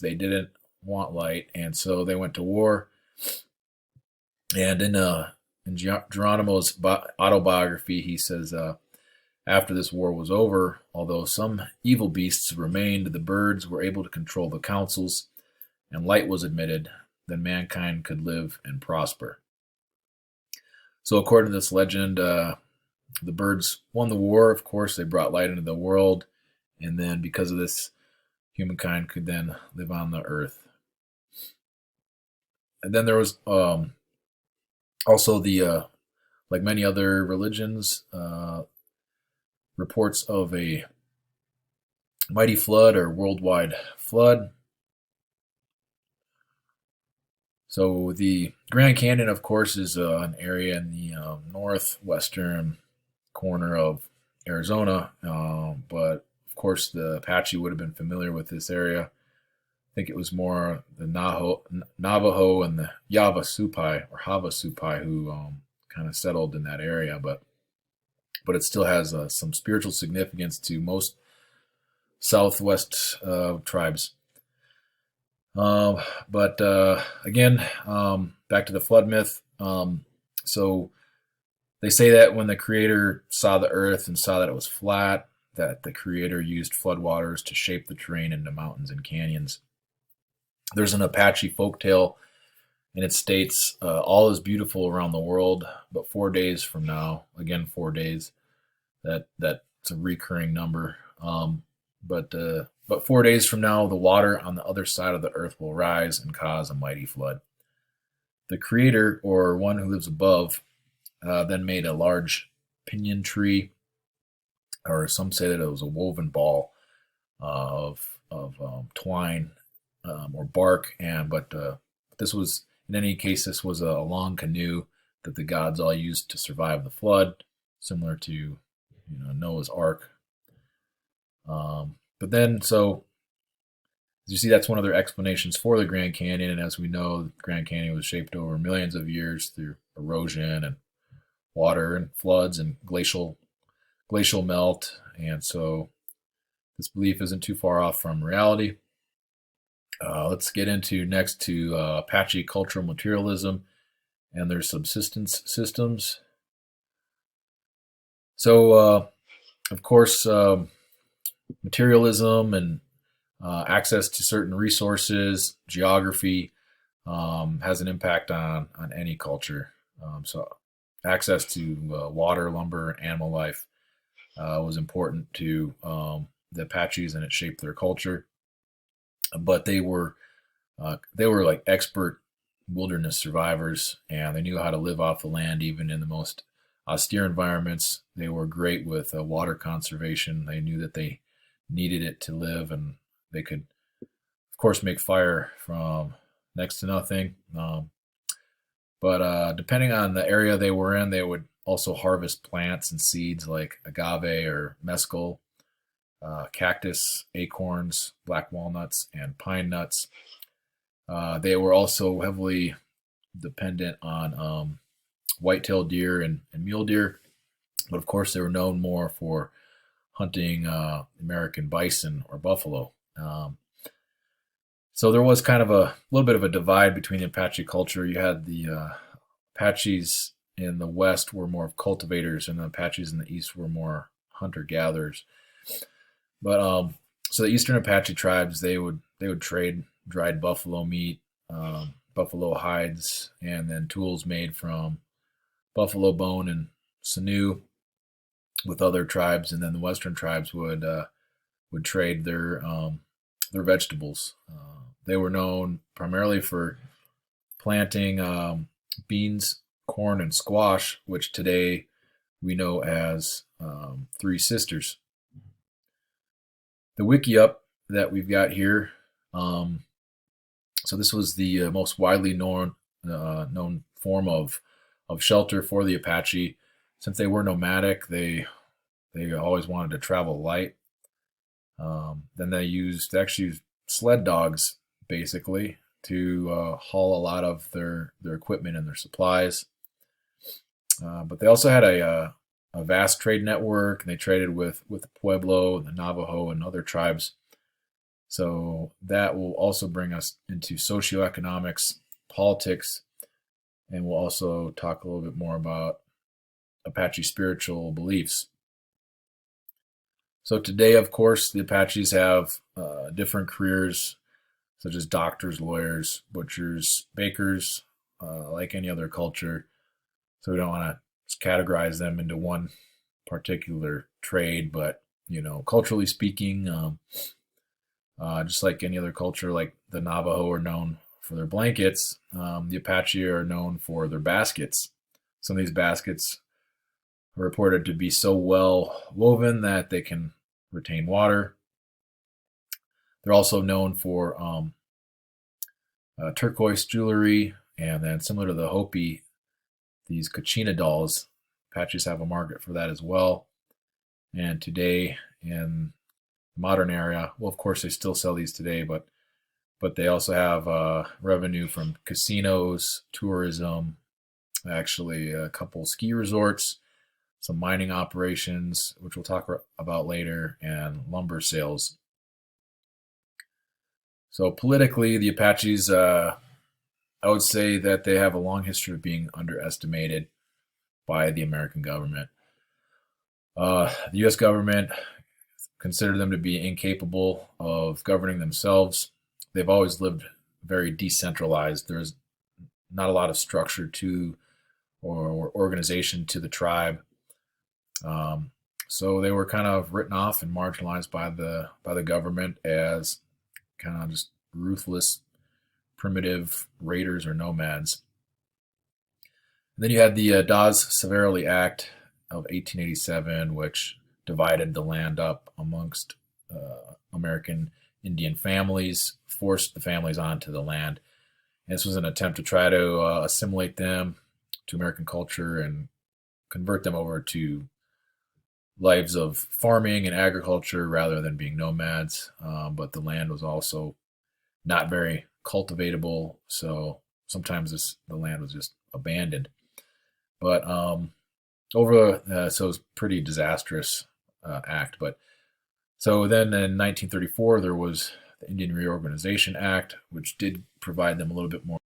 They didn't want light, and so they went to war. And in Geronimo's autobiography, he says, after this war was over, although some evil beasts remained, the birds were able to control the councils, and light was admitted. Then mankind could live and prosper. So, according to this legend, the birds won the war. Of course, they brought light into the world, and then because of this, humankind could then live on the earth. And then there was also the like many other religions, reports of a mighty flood or worldwide flood. So the Grand Canyon, of course, is an area in the northwestern corner of Arizona, but of course the Apache would have been familiar with this area. I think it was more the Navajo and the Havasupai who kind of settled in that area, but it still has some spiritual significance to most Southwest tribes. But again, back to the flood myth. So they say that when the Creator saw the earth and saw that it was flat, that the Creator used floodwaters to shape the terrain into mountains and canyons. There's an Apache folktale, and it states, all is beautiful around the world, but 4 days from now, again 4 days, that's a recurring number. But 4 days from now, the water on the other side of the earth will rise and cause a mighty flood. The Creator, or one who lives above, then made a large pinyon tree, or some say that it was a woven ball of twine or bark, but this was, in any case, this was a long canoe that the gods all used to survive the flood, similar to Noah's Ark. But then, so as you see, that's one of their explanations for the Grand Canyon. And as we know, the Grand Canyon was shaped over millions of years through erosion and water and floods and glacial melt. And so this belief isn't too far off from reality. Let's get into next to Apache cultural materialism and their subsistence systems. So, of course, materialism and access to certain resources, geography, has an impact on any culture. So access to water, lumber, and animal life was important to the Apaches, and it shaped their culture. But they were like expert wilderness survivors, and they knew how to live off the land even in the most austere environments. They were great with water conservation. They knew that they needed it to live, and they could, of course, make fire from next to nothing. But depending on the area they were in, they would also harvest plants and seeds like agave or mescal, cactus, acorns, black walnuts, and pine nuts. They were also heavily dependent on white-tailed deer and mule deer, but of course they were known more for hunting American bison or buffalo. So there was kind of a little bit of a divide between the Apache culture. You had the Apaches in the west were more of cultivators, and the Apaches in the east were more hunter-gatherers. But so the eastern Apache tribes, they would trade dried buffalo meat, buffalo hides, and then tools made from buffalo bone and sinew with other tribes, and then the western tribes would trade their vegetables. They were known primarily for planting beans, corn, and squash, which today we know as Three Sisters. The wiki-up that we've got here, so this was the most widely known form of shelter for the Apache. Since they were nomadic, they always wanted to travel light. Then they actually used sled dogs, basically, to haul a lot of their equipment and their supplies. But they also had a vast trade network, and they traded with the Pueblo, the Navajo, and other tribes. So that will also bring us into socioeconomics, politics, and we'll also talk a little bit more about Apache spiritual beliefs. So today, of course, the Apaches have different careers, such as doctors, lawyers, butchers, bakers, like any other culture. So we don't want to categorize them into one particular trade, but culturally speaking, just like any other culture, like the Navajo are known for their blankets, the Apache are known for their baskets. Some of these baskets are reported to be so well woven that they can retain water. They're also known for turquoise jewelry, and then similar to the Hopi, these Kachina dolls. Apaches have a market for that as well. And today, in the modern era, well, of course, they still sell these today, but they also have revenue from casinos, tourism, actually a couple ski resorts, some mining operations, which we'll talk about later, and lumber sales. So politically, the Apaches, I would say that they have a long history of being underestimated by the American government. The U.S. government considered them to be incapable of governing themselves. They've always lived very decentralized. There's not a lot of structure to or organization to the tribe. So they were kind of written off and marginalized by the government as kind of just ruthless, primitive raiders or nomads. And then you had the Dawes-Severely Act of 1887, which divided the land up amongst American Indian families, forced the families onto the land. And this was an attempt to try to assimilate them to American culture and convert them over to lives of farming and agriculture rather than being nomads. But the land was also not very cultivatable, so sometimes the land was just abandoned. But so it was a pretty disastrous act. But so then in 1934 there was the Indian Reorganization Act, which did provide them a little bit more